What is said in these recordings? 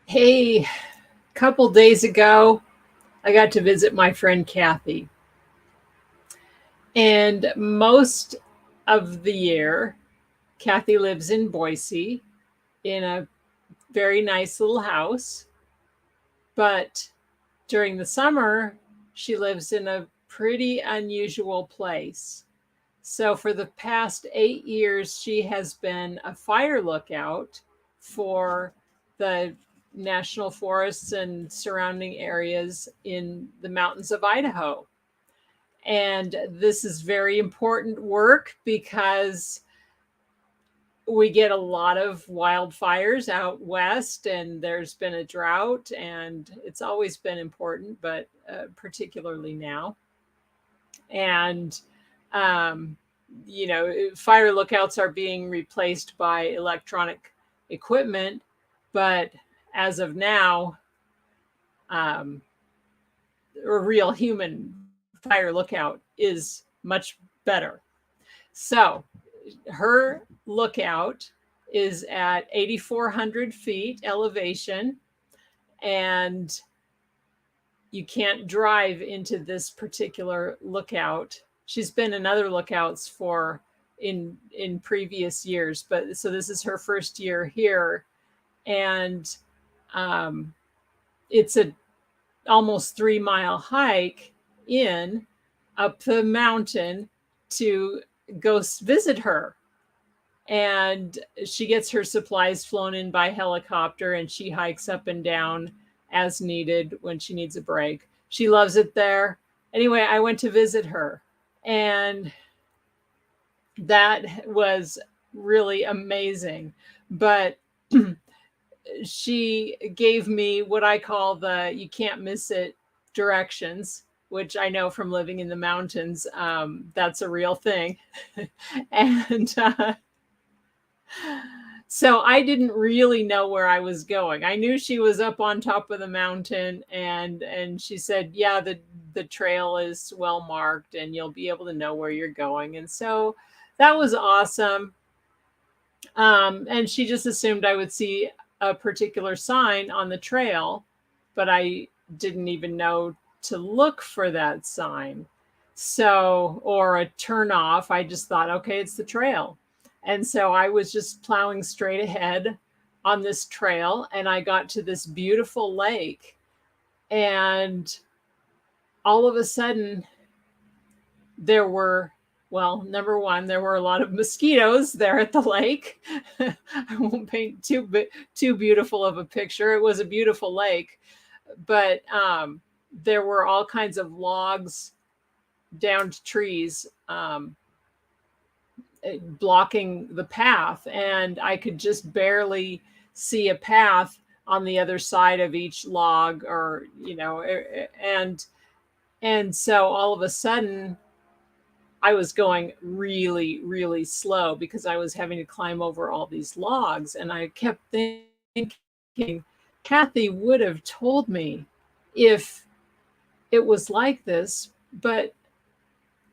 Hey, a couple days ago, I got to visit my friend Kathy. And most of the year, Kathy lives in Boise in a very nice little house. But during the summer, she lives in a pretty unusual place. So for the past 8 years, she has been a fire lookout for the national forests and surrounding areas in the mountains of Idaho. And this is very important work because we get a lot of wildfires out west, and there's been a drought, and it's always been important, but particularly now. And um, fire lookouts are being replaced by electronic equipment, but as of now, um, a real human fire lookout is much better. So her lookout is at 8,400 feet elevation, and you can't drive into this particular lookout. She's been in other lookouts for in previous years, but so this is her first year here, and um, it's a almost 3 mile hike in up the mountain to go visit her. And she gets her supplies flown in by helicopter, and she hikes up and down as needed when she needs a break. She loves it there. Anyway, I went to visit her, and that was really amazing. But she gave me what I call the you can't miss it directions, which I know from living in the mountains. That's a real thing. And so I didn't really know where I was going. I knew she was up on top of the mountain, and she said, "Yeah, the trail is well marked and you'll be able to know where you're going." And so that was awesome. And she just assumed I would see a particular sign on the trail, but I didn't even know to look for that sign. So, or a turn off. I just thought, okay, it's the trail. And so I was just plowing straight ahead on this trail, and I got to this beautiful lake. And all of a sudden, there were, well, number one, there were a lot of mosquitoes there at the lake. I won't paint too beautiful of a picture. It was a beautiful lake, but there were all kinds of logs, downed trees, blocking the path, and I could just barely see a path on the other side of each log, or and so all of a sudden I was going really, really slow because I was having to climb over all these logs. And I kept thinking, Kathy would have told me if it was like this, but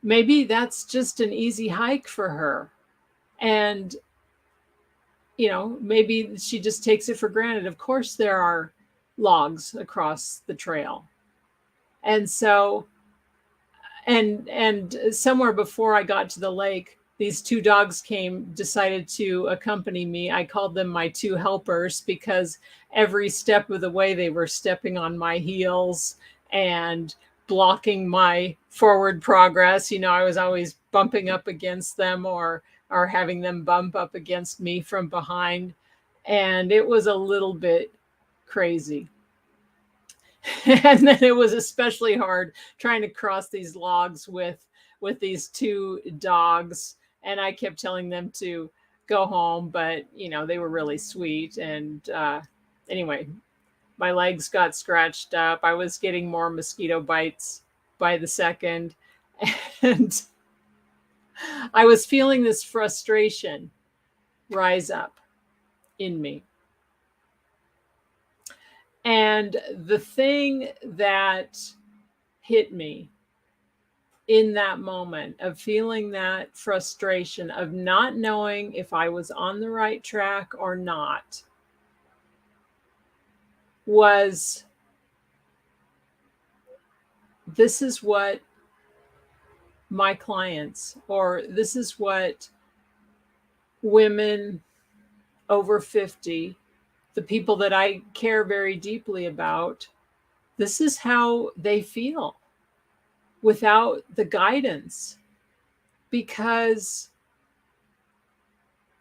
maybe that's just an easy hike for her. And, maybe she just takes it for granted. Of course, there are logs across the trail. And so and somewhere before I got to the lake, these two dogs decided to accompany me. I called them my two helpers because every step of the way they were stepping on my heels and blocking my forward progress. I was always bumping up against them, or having them bump up against me from behind, and it was a little bit crazy. And then it was especially hard trying to cross these logs with these two dogs, and I kept telling them to go home, but they were really sweet. And anyway, my legs got scratched up. I was getting more mosquito bites by the second, and I was feeling this frustration rise up in me. And the thing that hit me in that moment of feeling that frustration of not knowing if I was on the right track or not was, this is what my clients, or this is what women over 50, the people that I care very deeply about, this is how they feel without the guidance, because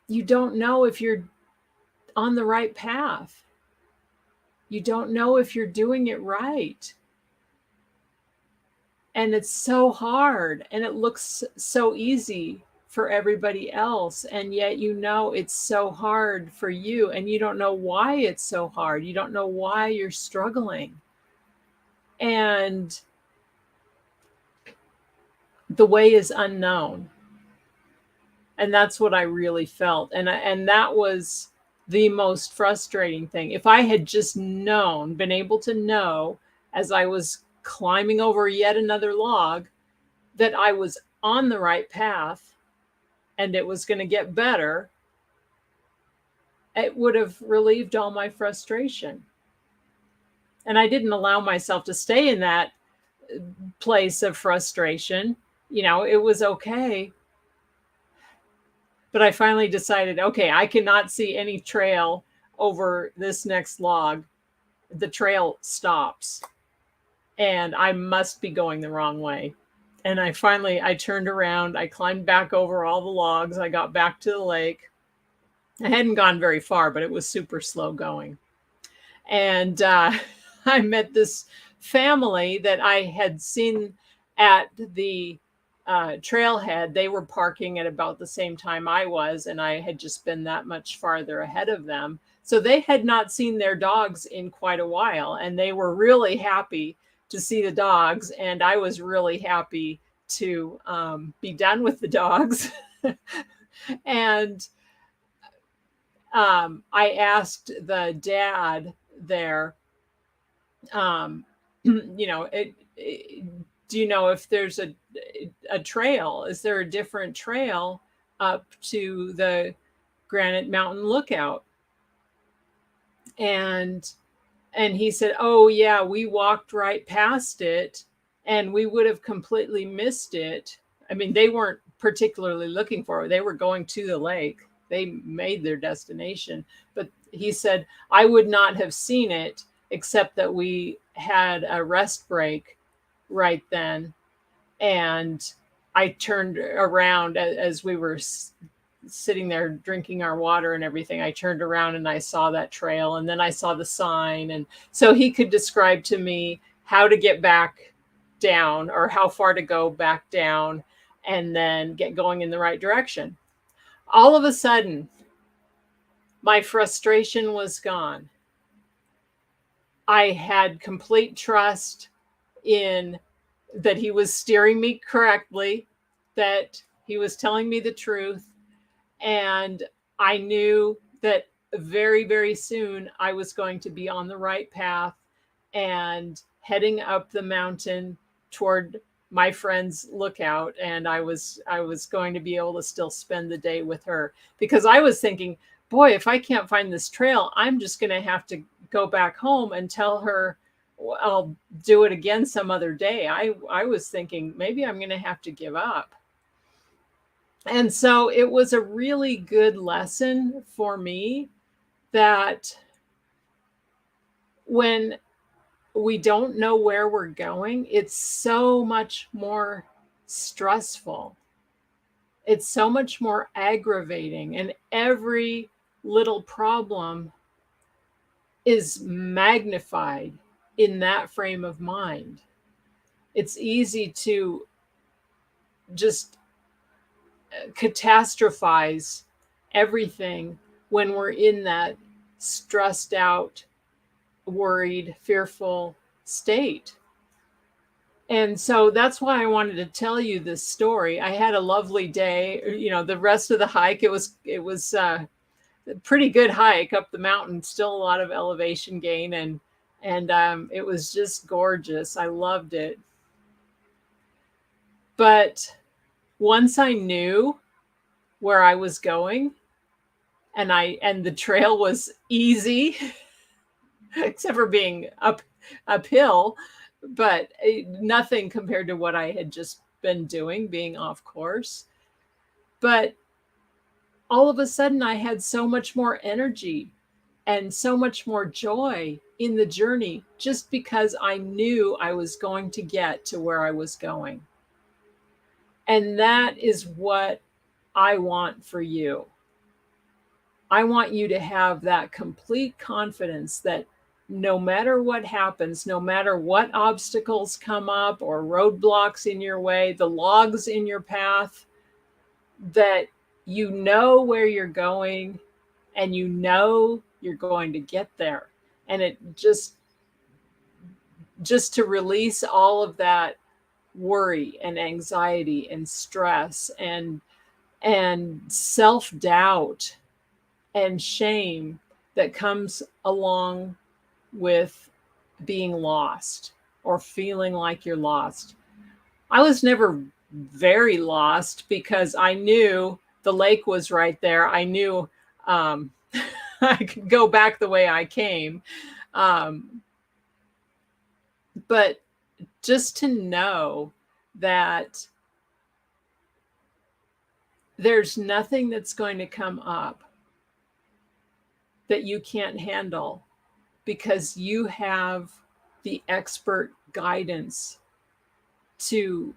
you don't know if you're on the right path. You don't know if you're doing it right. And it's so hard, and it looks so easy for everybody else. And yet, it's so hard for you, and you don't know why it's so hard. You don't know why you're struggling. And the way is unknown. And that's what I really felt. And that was the most frustrating thing. If I had just been able to know as I was climbing over yet another log that I was on the right path and it was going to get better, it would have relieved all my frustration. And I didn't allow myself to stay in that place of frustration. It was okay. But I finally decided, okay, I cannot see any trail over this next log. The trail stops and I must be going the wrong way. And I turned around, I climbed back over all the logs. I got back to the lake. I hadn't gone very far, but it was super slow going. And I met this family that I had seen at the trailhead. They were parking at about the same time I was, and I had just been that much farther ahead of them. So they had not seen their dogs in quite a while, and they were really happy to see the dogs. And I was really happy to be done with the dogs. And I asked the dad there, do you know if there's a trail? Is there a different trail up to the Granite Mountain Lookout? And he said, oh yeah, we walked right past it and we would have completely missed it. I mean, they weren't particularly looking for it. They were going to the lake. They made their destination. But he said, I would not have seen it except that we had a rest break right then. And I turned around as we were sitting there drinking our water and everything. I turned around and I saw that trail, and then I saw the sign. And so he could describe to me how to get back down, or how far to go back down, and then get going in the right direction. All of a sudden, my frustration was gone. I had complete trust in that he was steering me correctly, that he was telling me the truth. And I knew that very, very soon I was going to be on the right path and heading up the mountain toward my friend's lookout. And I was going to be able to still spend the day with her, because I was thinking, boy, if I can't find this trail, I'm just going to have to go back home and tell her I'll do it again some other day. I was thinking maybe I'm going to have to give up. And so it was a really good lesson for me that when we don't know where we're going, it's so much more stressful. It's so much more aggravating, and every little problem is magnified in that frame of mind. It's easy to just catastrophize everything when we're in that stressed out, worried, fearful state. And so that's why I wanted to tell you this story. I had a lovely day. The rest of the hike, it was a pretty good hike up the mountain, still a lot of elevation gain, and it was just gorgeous. I loved it. But once I knew where I was going, and the trail was easy, except for being uphill, but nothing compared to what I had just been doing, being off course. But all of a sudden, I had so much more energy and so much more joy in the journey just because I knew I was going to get to where I was going. And that is what I want for you. I want you to have that complete confidence that no matter what happens, no matter what obstacles come up or roadblocks in your way, the logs in your path, that you know where you're going and you know you're going to get there. And it just to release all of that worry and anxiety and stress and self-doubt and shame that comes along with being lost or feeling like you're lost. I was never very lost because I knew the lake was right there. I knew I could go back the way I came. Um, but just to know that there's nothing that's going to come up that you can't handle because you have the expert guidance to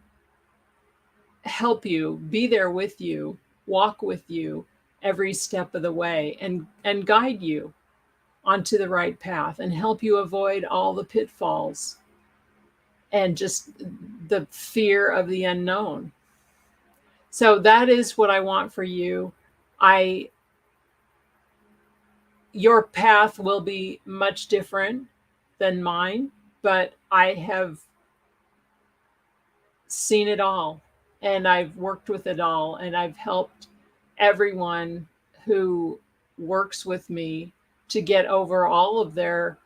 help you, be there with you, walk with you every step of the way and guide you onto the right path and help you avoid all the pitfalls and just the fear of the unknown. So that is what I want for you. Your path will be much different than mine, but I have seen it all and I've worked with it all and I've helped everyone who works with me to get over all of their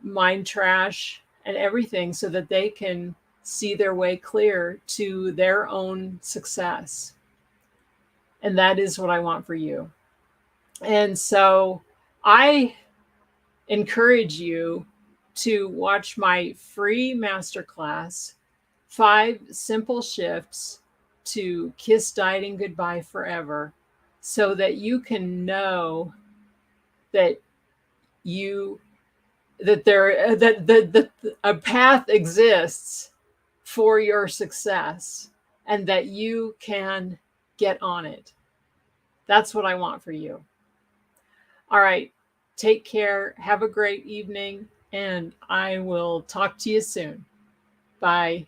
mind trash and everything so that they can see their way clear to their own success. And that is what I want for you. And so I encourage you to watch my free masterclass, 5 Simple Shifts to Kiss Dieting Goodbye Forever, so that you can know that a path exists for your success and that you can get on it. That's what I want for you. All right. Take care. Have a great evening, and I will talk to you soon. Bye.